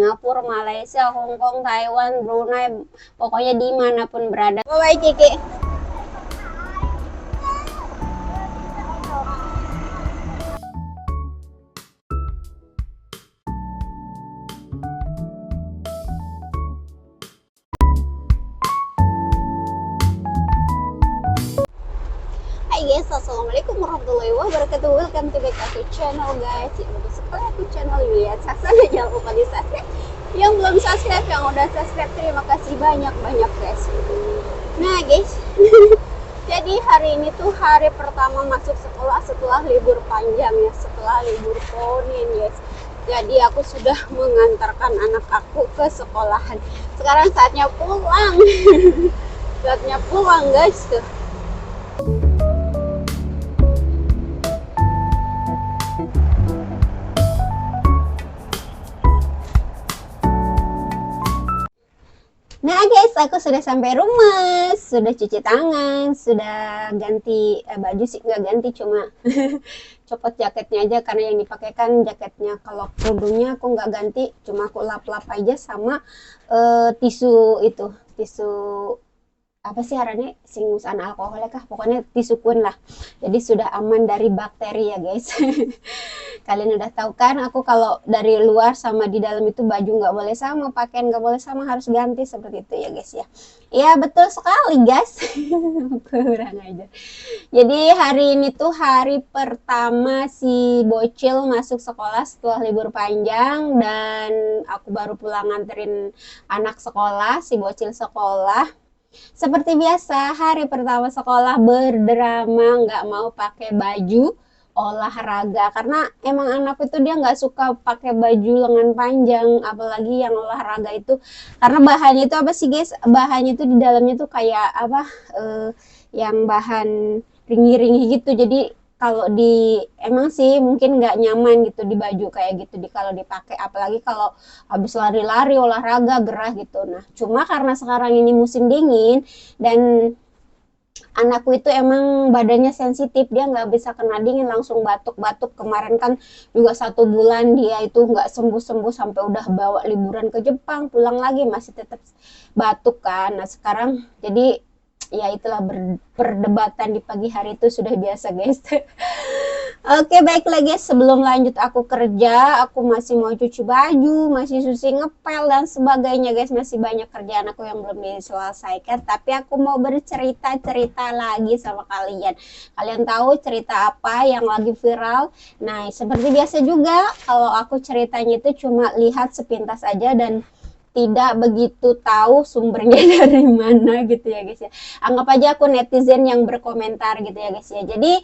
Singapura, Malaysia, Hong Kong, Taiwan, Brunei, pokoknya dimanapun berada. Bye Kiki. Hai guys, assalamualaikum warahmatullahi wabarakatuh. Welcome to back to channel guys. Yang baru sekali aku channel Yulia Saksana, jangan lupa di subscribe. Yang belum subscribe, yang udah subscribe, terima kasih banyak guys. Nah guys, jadi hari ini tuh hari pertama masuk sekolah setelah libur panjang ya, setelah libur Ponin guys. Jadi aku sudah mengantarkan anak aku ke sekolahan. Sekarang saatnya pulang. Saatnya pulang guys tuh. Nah guys, aku sudah sampai rumah, sudah cuci tangan, sudah ganti baju sih, nggak ganti, cuma copot jaketnya aja karena yang dipakai kan jaketnya. Kalau kerudungnya aku nggak ganti, cuma aku lap-lap aja sama tisu itu, tisu apa sih haranya, singusan alkoholnya kah, pokoknya tisu kun lah. Jadi sudah aman dari bakteri ya guys. Kalian udah tahu kan, aku kalau dari luar sama di dalam itu baju nggak boleh sama, pakaian nggak boleh sama, harus ganti seperti itu ya guys ya. Ya betul sekali guys. Kurang aja. Jadi hari ini tuh hari pertama si bocil masuk sekolah setelah libur panjang, dan aku baru pulang nganterin anak sekolah, si bocil sekolah. Seperti biasa, hari pertama sekolah berdrama, nggak mau pakai baju olahraga karena emang anak itu dia nggak suka pakai baju lengan panjang, apalagi yang olahraga itu, karena bahannya itu apa sih guys, bahannya itu di dalamnya tuh kayak apa, yang bahan ringi-ringi gitu. Jadi kalau di emang sih mungkin nggak nyaman gitu di baju kayak gitu kalau dipakai, apalagi kalau habis lari-lari olahraga gerah gitu. Nah cuma karena sekarang ini musim dingin dan anakku itu emang badannya sensitif, dia nggak bisa kena dingin, langsung batuk-batuk. Kemarin kan juga 1 bulan dia itu nggak sembuh-sembuh sampai udah bawa liburan ke Jepang, pulang lagi masih tetap batuk kan. Nah sekarang jadi ya itulah, perdebatan di pagi hari itu sudah biasa guys. Oke baik lagi, sebelum lanjut aku kerja, aku masih mau cuci baju, masih susi ngepel dan sebagainya guys, masih banyak kerjaan aku yang belum diselesaikan. Tapi aku mau bercerita-cerita lagi sama kalian. Kalian tahu cerita apa yang lagi viral? Nah seperti biasa juga, kalau aku ceritanya itu cuma lihat sepintas aja dan tidak begitu tahu sumbernya dari mana gitu ya guys ya. Anggap aja aku netizen yang berkomentar gitu ya guys ya. Jadi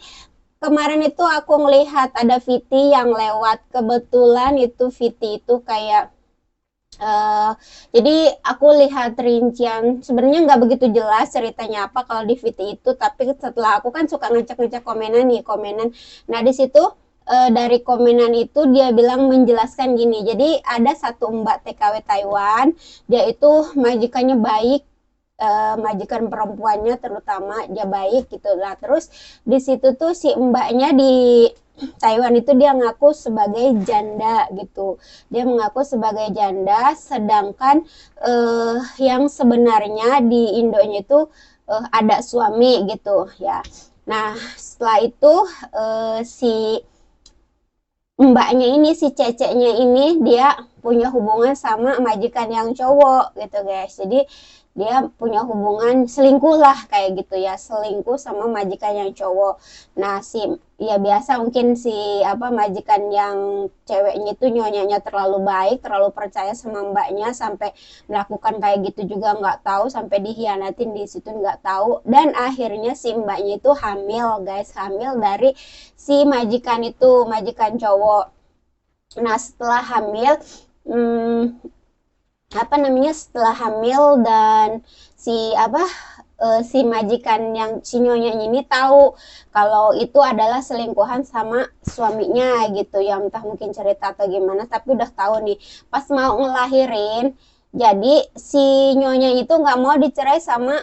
kemarin itu aku ngelihat ada VT yang lewat, kebetulan itu VT itu kayak jadi aku lihat rincian, sebenarnya nggak begitu jelas ceritanya apa kalau di VT itu, tapi setelah aku kan suka ngecek-ngecek komenan nih, komenan. Nah di situ dari komenan itu dia bilang menjelaskan gini, jadi ada satu mbak TKW Taiwan, dia itu majikannya baik, majikan perempuannya terutama dia baik gitu lah. Terus di situ tuh si mbaknya di Taiwan itu dia ngaku sebagai janda gitu, dia mengaku sebagai janda, sedangkan yang sebenarnya di Indonya itu ada suami gitu ya. Nah setelah itu si mbaknya ini, si ceceknya ini, dia punya hubungan sama majikan yang cowok gitu guys. Jadi dia punya hubungan selingkuh lah kayak gitu ya, selingkuh sama majikan yang cowok. Nah si ya biasa mungkin si apa, majikan yang ceweknya itu nyonyanya terlalu baik, terlalu percaya sama mbaknya sampai melakukan kayak gitu juga nggak tahu, sampai dihianatin di situ nggak tahu, dan akhirnya si mbaknya itu hamil guys, hamil dari si majikan itu, majikan cowok. Nah setelah hamil, apa namanya, setelah hamil dan si apa, si majikan yang si nyonya ini tahu kalau itu adalah selingkuhan sama suaminya gitu ya, entah mungkin cerita atau gimana, tapi udah tahu nih. Pas mau ngelahirin, jadi si nyonya itu nggak mau dicerai sama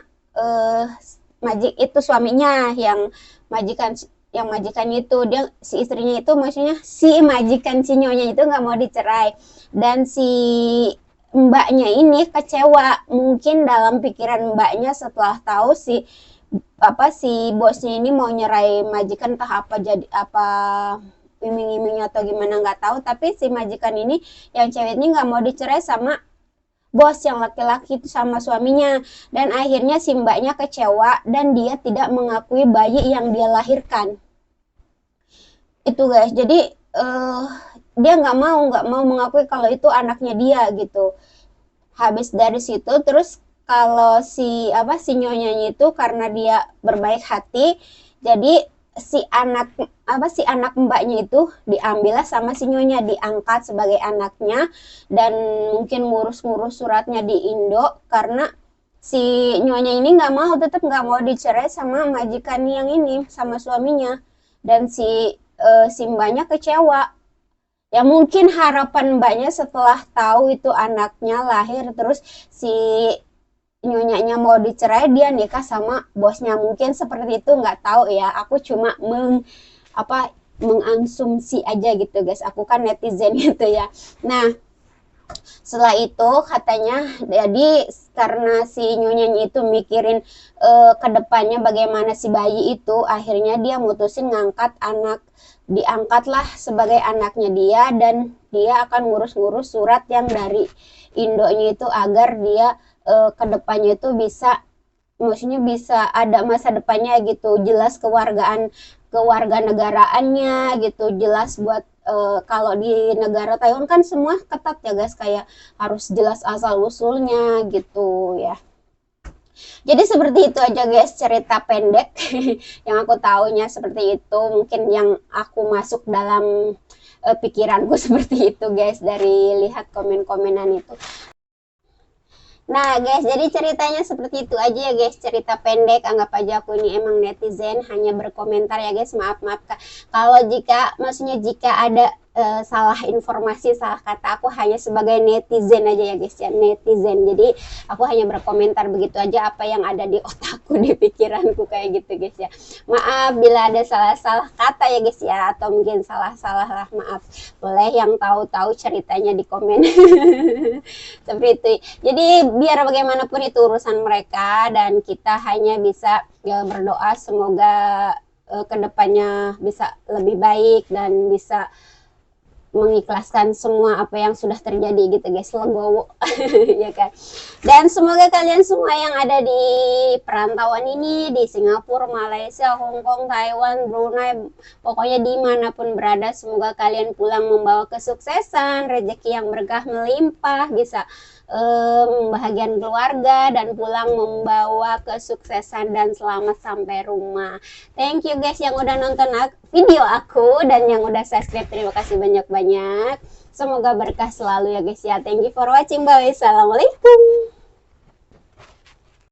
majik itu, suaminya yang majikan yang majikannya itu, dia si istrinya itu, maksudnya si majikan si nyonya itu nggak mau dicerai, dan si mbaknya ini kecewa. Mungkin dalam pikiran mbaknya setelah tahu si bosnya ini mau nyerai majikan, entah apa jadi apa iming-iming atau gimana nggak tahu, tapi si majikan ini yang cewek ini nggak mau dicerai sama bos yang laki-laki itu, sama suaminya, dan akhirnya si mbaknya kecewa dan dia tidak mengakui bayi yang dia lahirkan itu guys. Jadi dia nggak mau mengakui kalau itu anaknya dia gitu. Habis dari situ terus, kalau si nyonyanya itu karena dia berbaik hati, jadi si anak mbaknya itu diambillah sama si nyonya, diangkat sebagai anaknya, dan mungkin ngurus-ngurus suratnya di Indo, karena si nyonya ini tetap nggak mau dicerai sama majikan yang ini, sama suaminya, dan si mbaknya kecewa. Ya mungkin harapan mbaknya setelah tahu itu anaknya lahir, terus si nyonyanya mau dicerai, dia nikah sama bosnya, mungkin seperti itu, nggak tahu ya, aku cuma mengasumsi aja gitu guys, aku kan netizen gitu ya. Nah setelah itu katanya, jadi karena si nyonyanya itu mikirin kedepannya bagaimana si bayi itu, akhirnya dia mutusin diangkatlah sebagai anaknya dia, dan dia akan ngurus-ngurus surat yang dari Indonya itu, agar dia kedepannya itu maksudnya bisa ada masa depannya gitu, jelas kewarga negaraannya gitu, jelas buat kalau di negara Taiwan kan semua ketat ya guys, kayak harus jelas asal usulnya gitu ya. Jadi seperti itu aja guys cerita pendek yang aku tahunya seperti itu, mungkin yang aku masuk dalam pikiranku seperti itu guys, dari lihat komen-komenan itu. Nah guys, jadi ceritanya seperti itu aja ya guys, cerita pendek, anggap aja aku ini emang netizen, hanya berkomentar ya guys, maaf kalau maksudnya jika ada salah informasi, salah kata, aku hanya sebagai netizen aja ya guys ya, netizen. Jadi aku hanya berkomentar begitu aja, apa yang ada di otakku, di pikiranku kayak gitu guys ya. Maaf bila ada salah-salah kata ya guys ya, atau mungkin salah-salah lah, maaf. Boleh yang tahu-tahu ceritanya di komen. Seperti itu. Jadi biar bagaimanapun itu urusan mereka, dan kita hanya bisa ya berdoa semoga kedepannya bisa lebih baik, dan bisa mengikhlaskan semua apa yang sudah terjadi gitu guys, legowo ya kan. Dan semoga kalian semua yang ada di perantauan ini, di Singapura, Malaysia, Hong Kong, Taiwan, Brunei, pokoknya dimanapun berada, semoga kalian pulang membawa kesuksesan, rezeki yang berkah melimpah, bisa membahagiakan keluarga, dan pulang membawa kesuksesan dan selamat sampai rumah. Thank you guys yang udah nonton video aku, dan yang udah subscribe, terima kasih banyak-banyak. Semoga berkah selalu ya guys ya. Thank you for watching, bye. Assalamualaikum.